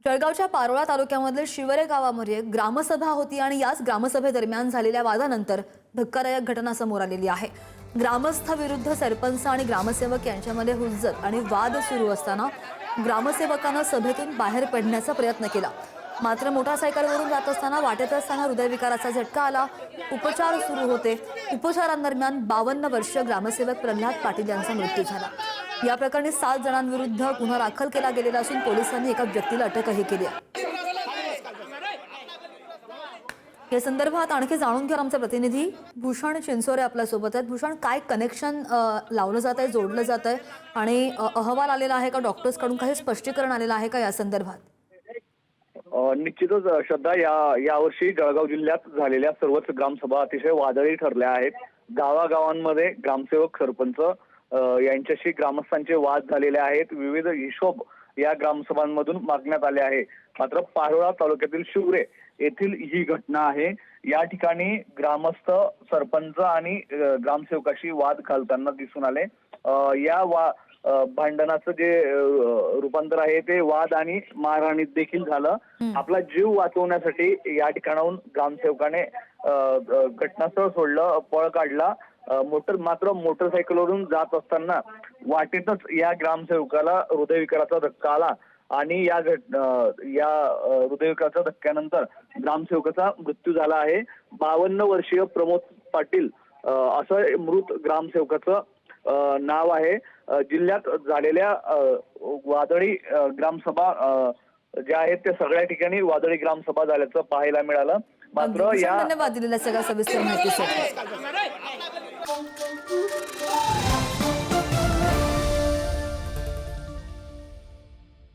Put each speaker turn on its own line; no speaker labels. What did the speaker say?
जळगावच्या पारोळा तालुक्यामधील शिवरे गावामध्ये ग्रामसभा होती आणि याच ग्रामसभेदरम्यान झालेल्या वादानंतर धक्कादायक घटना समोर आलेली आहे। ग्रामस्थ विरुद्ध सरपंच आणि ग्रामसेवक यांच्यामध्ये हुज्जत आणि वाद सुरू असताना ग्रामसेवकाने सभेतून बाहेर पडण्याचा प्रयत्न केला, मात्र मोटारसायकलवरून जात असताना वाटेत असताना हृदयविकाराचा झटका आला। उपचार सुरू होते। उपचारांदरम्यान 52 वर्षीय ग्रामसेवक प्रल्हाद पाटील यांचा मृत्यू झाला। या प्रकरणी 7 जणांविरुद्ध गुन्हा दाखल केला गेलेला असून पोलिसांनी एका व्यक्तीला अटकही केली आहे। या संदर्भात आणखी जाणून घेऊन आमचे प्रतिनिधी भूषण चिंचोरे आपल्या सोबत आहेत। भूषण, काय कनेक्शन लावलं जात आहे, जोडलं जात आहे आणि अहवाल आलेला आहे का, डॉक्टर्स कडून काही स्पष्टीकरण आलेलं आहे का या संदर्भात?
निश्चितच श्रद्धा, यावर्षी जळगाव जिल्ह्यात झालेल्या सर्वच ग्रामसभा अतिशय वादळी ठरल्या आहेत। गावागावांमध्ये ग्रामसेवक सरपंच यांच्याशी ग्रामस्थांचे वाद झालेले आहेत। विविध हिशोब या ग्रामसभांमधून मागण्यात आले आहे। मात्र पारोळा तालुक्यातील शिवरे येथील ही घटना आहे। या ठिकाणी ग्रामस्थ सरपंच आणि ग्रामसेवकाशी वाद घालताना दिसून आले। या भांडणाचं जे रूपांतर आहे ते वाद आणि मारहाणीत देखील झालं। आपला जीव वाचवण्यासाठी या ठिकाणाहून ग्रामसेवकाने घटनास्थळ सोडलं, पळ काढला। मात्र मोटरसायकलवरून जात असताना वाटेतच या ग्रामसेवकाला हृदयविकाराचा धक्का आला आणि या हृदयविकाराच्या धक्क्यानंतर ग्रामसेवकाचा मृत्यू झाला आहे। 52 वर्षीय प्रमोद पाटील असं मृत ग्रामसेवकाचं नाव आहे। जिल्ह्यात झालेल्या वादळी ग्रामसभा ज्या आहेत त्या सगळ्या ठिकाणी वादळी ग्रामसभा झाल्याचं पाहायला मिळालं। मात्र
धन्यवाद दिलेल्या सगळ्या सविस्तर माहितीसाठी।